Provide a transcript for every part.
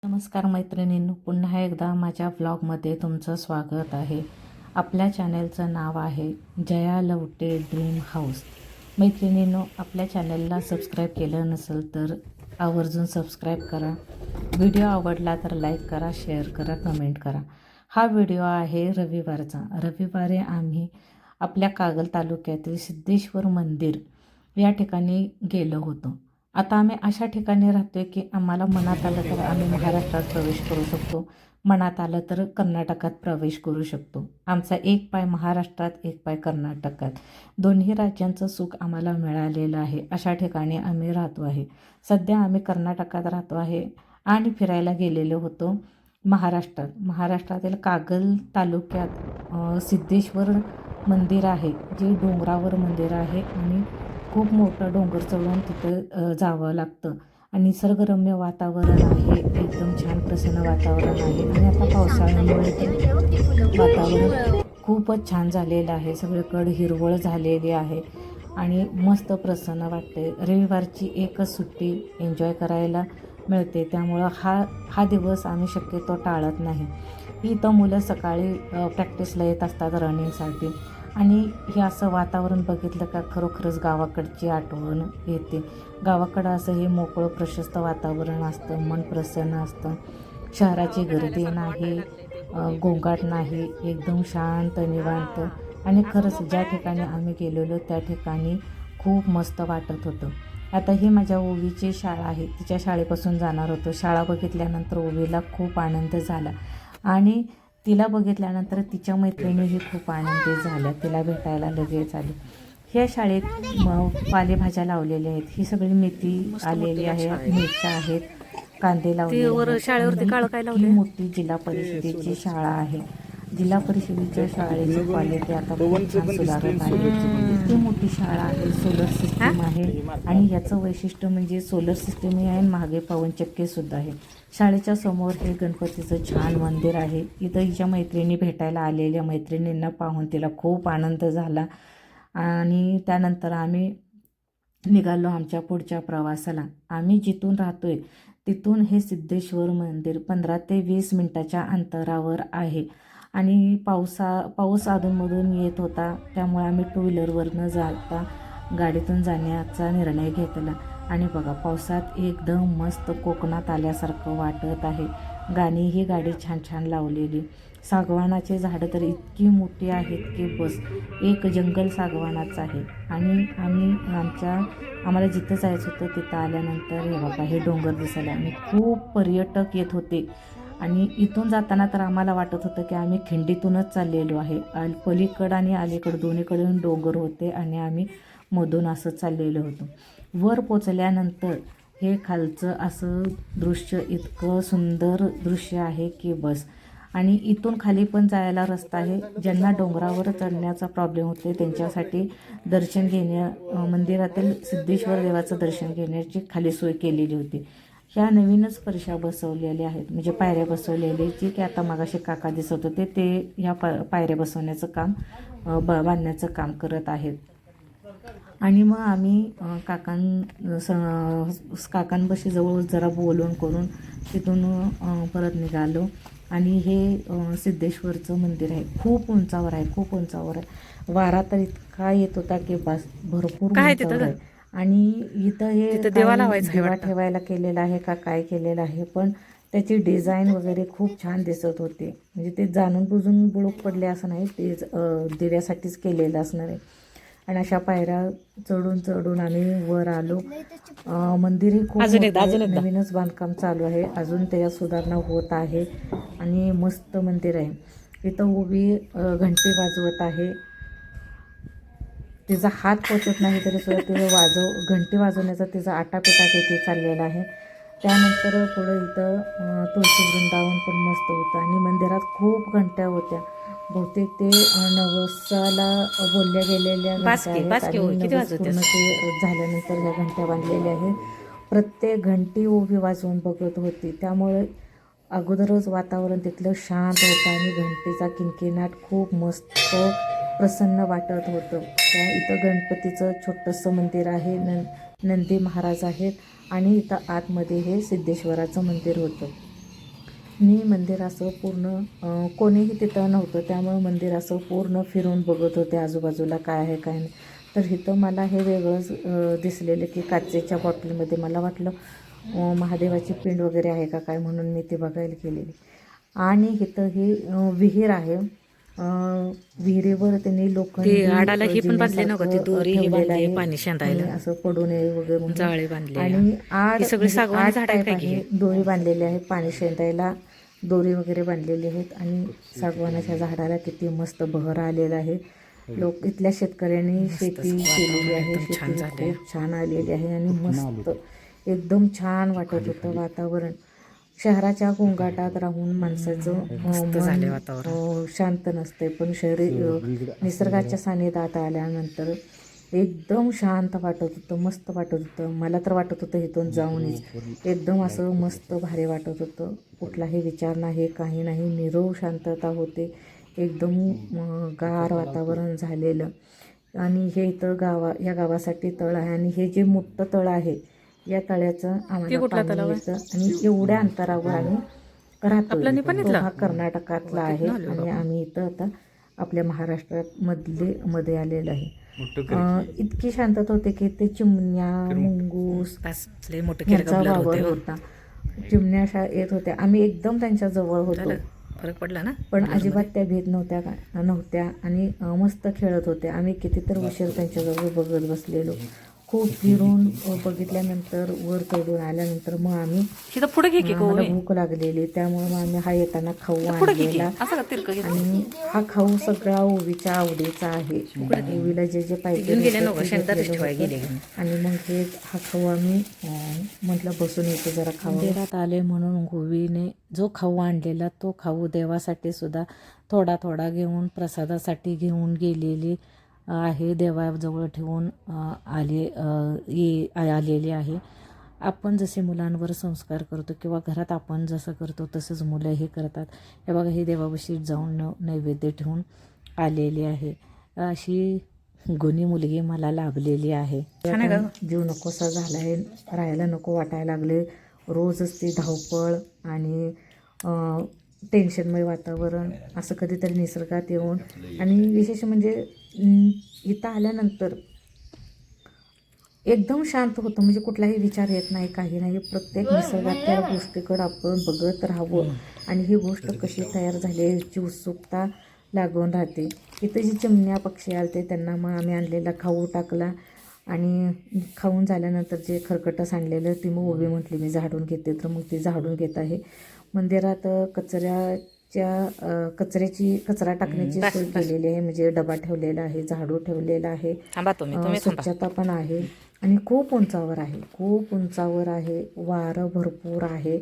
नमस्कार मैत्रिणींनो, पुन्हा एकदा माझ्या व्लॉगमध्ये तुमचं स्वागत आहे. आपल्या चॅनलचं नाव आहे जया लवटे ड्रीम हाऊस. मैत्रिणींनो, आपल्या चॅनलला सबस्क्राईब केलं नसेल तर आवर्जून सबस्क्राईब करा. व्हिडिओ आवडला तर लाईक करा, शेअर करा, कमेंट करा. हा व्हिडिओ आहे रविवारचा. रविवारी आम्ही आपल्या कागल तालुक्यातील सिद्धेश्वर मंदिर या ठिकाणी गेलो होतो. आता आम्ही अशा ठिकाणी राहतो आहे की आम्हाला मनात आलं तर आम्ही महाराष्ट्रात प्रवेश करू शकतो, मनात आलं तर कर्नाटकात प्रवेश करू शकतो. आमचा एक पाय महाराष्ट्रात, एक पाय कर्नाटकात, दोन्ही राज्यांचं सुख आम्हाला मिळालेलं आहे. अशा ठिकाणी आम्ही राहतो आहे. सध्या आम्ही कर्नाटकात राहतो आहे आणि फिरायला गेलेलो होतो महाराष्ट्रात. महाराष्ट्रातील कागल तालुक्यात सिद्धेश्वर मंदिर आहे, जे डोंगरावर मंदिर आहे आणि खूप मोठं डोंगर चढून तिथं जावं लागतं आणि निसर्गरम्य वातावरण आहे. एकदम छान प्रसन्न वातावरण आहे आणि आता पावसाळ्यामुळे तर वातावरण खूपच छान झालेलं आहे. सगळीकडे हिरवळ झालेली आहे आणि मस्त प्रसन्न वाटते. रविवारची एकच सुट्टी एन्जॉय करायला मिळते, त्यामुळं हा दिवस आम्ही शक्यतो टाळत नाही. इथं मुलं सकाळी प्रॅक्टिसला येत असतात रनिंगसाठी आणि हे असं वातावरण बघितलं का खरोखरच गावाकडची आठवण येते. गावाकडं असं हे मोकळं प्रशस्त वातावरण असतं, मन प्रसन्न असतं. शहराची गर्दी नाही, गोंगाट नाही, एकदम शांत निवांत. आणि खरंच ज्या ठिकाणी आम्ही गेलेलो त्या ठिकाणी खूप मस्त वाटत होतं. आता ही माझ्या ओवीची शाळा आहे, तिच्या शाळेपासून जाणार होतो. शाळा बघितल्यानंतर ओवीला खूप आनंद झाला आणि तिला बघितल्यानंतर तिच्या मैत्रिणीही खूप आनंदी झाल्या, तिला भेटायला लगेच आली. ह्या शाळेत पालेभाज्या लावलेल्या आहेत. ही सगळी मेथी आलेली आहे, मिरच्या आहेत, कांदे लावलेले आहेत. ही मोठी जिल्हा परिषदेची शाळा आहे. जिल्हा परिषदेच्या शाळेची क्वालिटी आता खूप छान सुधारत आहे. इतकी मोठी शाळा आहे, सोलर सिस्टीम आहे आणि याचं वैशिष्ट्य म्हणजे सोलर सिस्टीमही आहे आणि मागे पवनचक्कीसुद्धा आहे. शाळेच्या समोर हे गणपतीचं छान मंदिर आहे. इथं हिच्या मैत्रिणी भेटायला आलेल्या मैत्रिणींना पाहून तिला खूप आनंद झाला आणि त्यानंतर आम्ही निघालो आमच्या पुढच्या प्रवासाला. आम्ही जिथून राहतोय तिथून हे सिद्धेश्वर मंदिर 15 ते 20 मिनटाच्या अंतरावर आहे आणि पाऊस अधूनमधून येत होता, त्यामुळे आम्ही टू व्हीलरवरनं जाता गाडीतून जाण्याचा निर्णय घेतला. आणि बघा, पावसात एकदम मस्त कोकणात आल्यासारखं वाटत आहे. ही गाडी छान छान लावलेली. सागवानाचे झाडं तर इतकी मोठी आहेत की बस, एक जंगल सागवानाचं आहे. आणि आम्हाला जिथं जायचं होतं तिथं आल्यानंतर हे बघा, हे डोंगर दिसायला आणि खूप पर्यटक येत होते. आणि इथून जाताना तर आम्हाला वाटत होतं की आम्ही खिंडीतूनच चाललेलो आहे. पलीकडं आणि अलीकडं दोन्हीकडून डोंगर होते आणि आम्ही मधून असं चाललेलो होतो. वर पोचल्यानंतर हे खालचं असं दृश्य इतकं सुंदर दृश्य आहे की बस. आणि इथून खाली पण जायला रस्ता आहे. ज्यांना डोंगरावर चढण्याचा प्रॉब्लेम होते त्यांच्यासाठी मंदिरातील सिद्धेश्वर देवाचं दर्शन घेण्याची खाली सोय केलेली होती. ह्या नवीनच फरशा बसवलेल्या आहेत, म्हणजे पायऱ्या बसवलेल्या, जी की आता मागाशी काका दिसत होते ते ह्या पायऱ्या बसवण्याचं काम बांधण्याचं काम करत आहेत. आणि मग आम्ही काकांपाशी जवळ जरा बोलून करून तिथून परत निघालो. आणि हे सिद्धेश्वरचं मंदिर आहे, खूप उंचावर आहे, खूप उंचावर आहे. वारा तर इतका येत होता की बस, भरपूर उंचावर आहे. आणि इथं हे दिवा ठेवायला केलेलं आहे का काय केलेलं आहे, पण त्याची डिझाईन वगैरे खूप छान दिसत होते. म्हणजे ते जाणून बुजून बुडूक पडले असं नाही, ते दिव्यासाठीच केलेलं असणार आहे. आणि अशा पायऱ्या चढून आम्ही वर आलो. मंदिरही खूप नवीनच बांधकाम चालू आहे, अजून त्याच्यात सुधारणा होत आहे आणि मस्त मंदिर आहे. इथं उभी घंटी वाजवत आहे. तिचा हात पोचत नाही तरी सुद्धा तिचं घंटी वाजवण्याचा तिचा आटापिटा तिथे चाललेला आहे. त्यानंतर पुढं इथं तुळशी वृंदावन पण मस्त होतं आणि मंदिरात खूप घंट्या होत्या. बहुतेक ते नवसाला बोलल्या गेलेल्या घंट्या आहेत आणि नवस पूर्ण ते झाल्यानंतर ह्या घंट्या बांधलेल्या आहेत. प्रत्येक घंटी उभी वाजवून बघत होती, त्यामुळे अगोदरच वातावरण तिथलं शांत होतं आणि घंटीचा किणकिणाट खूप मस्त प्रसन्न वाटत होतं. इथं गणपतीचं छोटंसं मंदिर आहे, नंदी महाराज आहेत आणि इथं आतमध्ये हे सिद्धेश्वराचं मंदिर होतं. मी मंदिर असं पूर्ण कोणीही तिथं नव्हतं, त्यामुळं मंदिर असं पूर्ण फिरून बघत होते आजूबाजूला काय आहे काय नाही. तर इथं मला हे वेगळंच दिसलेलं की काचेच्या बॉटलमध्ये. मला वाटलं महादेवाची पिंड वगैरे आहे का काय, म्हणून मी ती बघायला गेलेली. आणि इथं ही विहीर आहे. विहिरीवर त्यांनी लोखंडी आडाला ही पण बांधली नव्हती, जिन्यासारखं दोरी ही ठेवलेलं बांधली आहे, पाणी शेंदायला, कोणी असं पडू नये वगैरे म्हणून. जाळे बांधले. आणि आड ही सगळी म्हणजे सागवान आड झाड आहेत टाईप काय की आहे, दोरी बांधलेली आहे, पाणी शेंदायला दोरी वगैरे बांधलेली आहेत. आणि सागवानाच्या झाडाला किती मस्त बहर आलेला आहे. लोक इथल्या शेतकऱ्यांनी शेती केलेली आहे, छान शेती झाले. खूप छान आलेली आहे आणि मस्त एकदम छान वाटत होतं वातावरण. शहराच्या गोंगाटात राहून माणसाचं झाले मन वातावरण. शांत नसते, पण शहरी निसर्गाच्या सानिध्यात आल्यानंतर एकदम शांत वाटत होतं, मस्त वाटत होतं. मला तर वाटत होतं इथून जाऊनच एकदम असं मस्त भारी वाटत होतं. कुठलाही विचार नाही, काही नाही, निरव शांतता होते, एकदम गार वातावरण झालेलं. आणि हे इथं या गावासाठी तळ आहे. आणि हे जे मोठं तळ आहे, या तळ्याचं आम्हाला पाणी येतं. आणि एवढ्या अंतरावर आम्ही राहतो. तो भाग कर्नाटकातला आहे आणि आम्ही इथं आता आपल्या महाराष्ट्रात मध्ये आलेलं आहे. इतकी शांतता होते की ते चिमण्या, मुंगूस यांचा वावर होता. चिमण्या येत होत्या, आम्ही एकदम त्यांच्या जवळ होतो. फरक पडला ना, पण अजिबात त्या भीत नव्हत्या आणि मस्त खेळत होत्या. आम्ही कितीतर उशीर त्यांच्याजवळ बघत बसलेलो. खूप फिरून बघितल्यानंतर वर चढून आल्यानंतर मग आम्ही आम्हाला भूक लागलेली, त्यामुळे मग आम्ही हा येताना खाऊ आणलेला. आणि हा खाऊ सगळा ओवीच्या आवडीचा आहे. ओवीला जे जे पाहिजे आणि मग हा खाऊ आम्ही म्हटलं बसून येतो जरा खाऊ. मंदिरात आले म्हणून ओवीने जो खाऊ आणलेला तो खाऊ देवासाठी सुद्धा थोडा थोडा घेऊन प्रसादासाठी घेऊन गेलेली आहे, देवाजवळ ठेवून आलेली आहे. आपण जसे मुलांवर संस्कार करतो किंवा घरात आपण जसं करतो तसंच मुलं हे करतात. हे बघा, हे देवापाशी जाऊन नैवेद्य ठेवून आलेली आहे. अशी गुणी मुलगी मला लाभलेली आहे. जीव नकोसा झाला आहे, राहायला नको वाटायला लागले. रोजच ती धावपळ आणि टेन्शनमय वातावरण. असं कधीतरी निसर्गात येऊन, आणि विशेष म्हणजे इथं आल्यानंतर एकदम शांत होतं. म्हणजे कुठलाही विचार येत नाही, काही नाही. प्रत्येक निसर्गातल्या गोष्टीकडं आपण बघत राहावं आणि ही गोष्ट कशी तयार झाली याची उत्सुकता लागून राहते. इथं जी चिमण्या पक्षी आलते त्यांना मग आम्ही आणलेला खाऊ टाकला. आणि खाऊन झाल्यानंतर जे खरकटं सांडलेलं ती मग ओवी म्हटली मी झाडून घेते, तर मग ती झाडून घेत आहे. मंदिरात कचरा टाकण्याची सोय केलेली आहे. म्हणजे डबा ठेवलेला आहे, झाडू ठेवलेला आहे, स्वच्छता पण आहे. आणि खूप उंचावर आहे, खूप उंचावर आहे, वारं भरपूर आहे.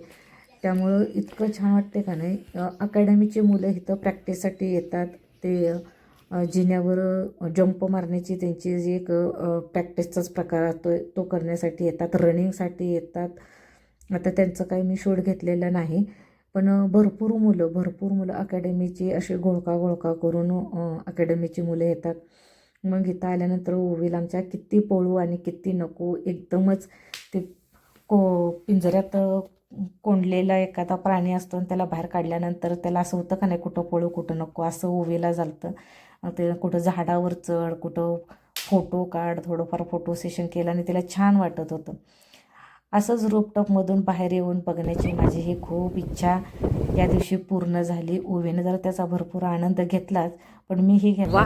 त्यामुळं इतकं छान वाटते का नाही. अकॅडमीची मुलं इथं प्रॅक्टिससाठी येतात. ते जिन्यावर जंप मारण्याची त्यांची जी एक प्रॅक्टिसचाच प्रकार असतो तो करण्यासाठी येतात, रनिंगसाठी येतात. आता त्यांचं काही मी शोध घेतलेलं नाही, पण भरपूर मुलं अकॅडमीची अशी घोळका करून अकॅडमीची मुलं येतात. मग इथं आल्यानंतर ओवीला आमच्या किती पळू आणि किती नको. एकदमच ते पिंजऱ्यात कोंडलेला एखादा प्राणी असतो आणि त्याला बाहेर काढल्यानंतर त्याला असं होतं का नाही कुठं पळू कुठं नको, असं ओवीला झालं. ते कुठं झाडावर चढ, कुठं फोटो काढ, थोडंफार फोटो सेशन केलं आणि तिला छान वाटत होतं. असंच रूपटॉपमधून बाहेर येऊन बघण्याची माझी ही खूप इच्छा या दिवशी पूर्ण झाली. ओवीने जर त्याचा भरपूर आनंद घेतलाच, पण मीही घेतला.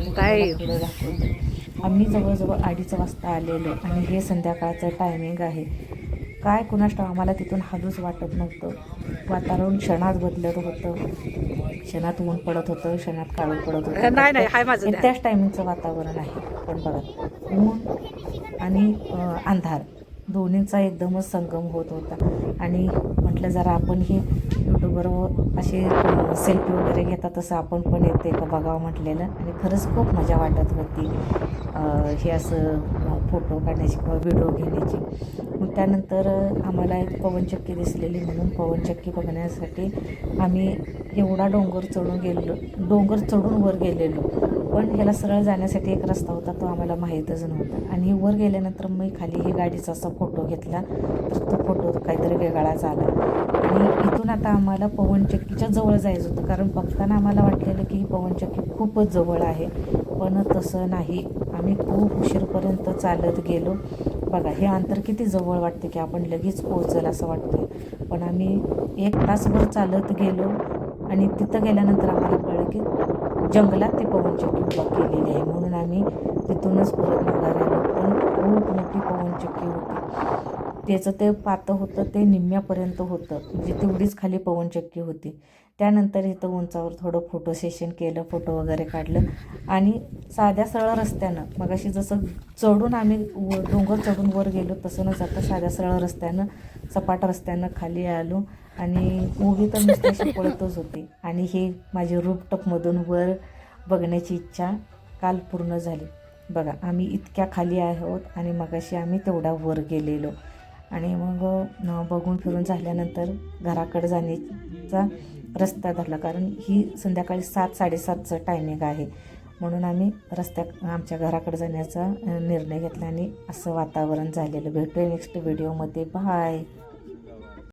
आम्ही जवळजवळ 2:30 वाजता आलेलो आणि हे संध्याकाळचं टायमिंग आहे. काय कुणास ठाऊक, आम्हाला तिथून हालूच वाटत नव्हतं. वातावरण क्षणात बदलत होतं, क्षणात ऊन पडत होतं, क्षणात काळं पडत होतं. त्याच टायमिंगचं वातावरण आहे. पण बघा, ऊन आणि अंधार दोन्हींचा एकदमच संगम होत होता. आणि म्हटलं जरा आपण ही यूट्यूबवर अशी सेल्फी वगैरे घेतात तसं आपण पण येते का बघावं म्हटलेलं. आणि खरंच खूप मजा वाटत होती. हे असं फोटो काढण्याची किंवा व्हिडिओ घेण्याची. मग त्यानंतर आम्हाला एक पवनचक्की दिसलेली म्हणून पवनचक्की बघण्यासाठी आम्ही एवढा डोंगर चढून वर गेलेलो. पण ह्याला सरळ जाण्यासाठी एक रस्ता होता, तो आम्हाला माहीतच नव्हता. आणि वर गेल्यानंतर मी खाली ही गाडीचा असा फोटो घेतला, तर तो फोटो काहीतरी वेगळाच आला. आणि इथून आता आम्हाला पवनचक्कीच्या जवळ जायचं होतं, कारण बघताना आम्हाला वाटलेलं की ही पवनचक्की खूपच जवळ आहे, पण तसं नाही. आम्ही खूप उशीरपर्यंत चालत गेलो. बघा हे अंतर किती जवळ वाटते की आपण लगेच पोहोचल असं वाटतं. पण आम्ही 1 तासभर चालत गेलो आणि तिथं गेल्यानंतर आम्हाला कळलं की जंगलात ती पवनचक्की उभा केलेली आहे. म्हणून आम्ही तिथूनच परत माघारी आलो. पण खूप मोठी पवनचक्की होती. त्याचं ते पातं होतं ते निम्म्यापर्यंत होतं, म्हणजे तेवढीच खाली पवनचक्की होती. त्यानंतर इथं उंचावर थोडं फोटो सेशन केलं, फोटो वगैरे काढलं. आणि साध्या सरळ रस्त्यानं मगाशी जसं चढून आम्ही डोंगर चढून वर गेलो तसं न जाता साध्या सरळ रस्त्यानं सपाट रस्त्यानं खाली आलो. आणि उभी तर नुसती अशी पळतच होती. आणि ही माझी रूफटॉपमधून वर बघण्याची इच्छा काल पूर्ण झाली. बघा आम्ही इतक्या खाली आहोत आणि मगाशी आम्ही तेवढा वर गेलेलो. आणि मग बघून फिरून झाल्यानंतर घराकडे जाण्याचा रस्ता धरला, कारण ही संध्याकाळी 7-7:30चं टायमिंग आहे. म्हणून आम्ही आमच्या घराकडे जाण्याचा निर्णय घेतला आणि असं वातावरण झालेलं. भेटूया नेक्स्ट व्हिडिओमध्ये. बाय.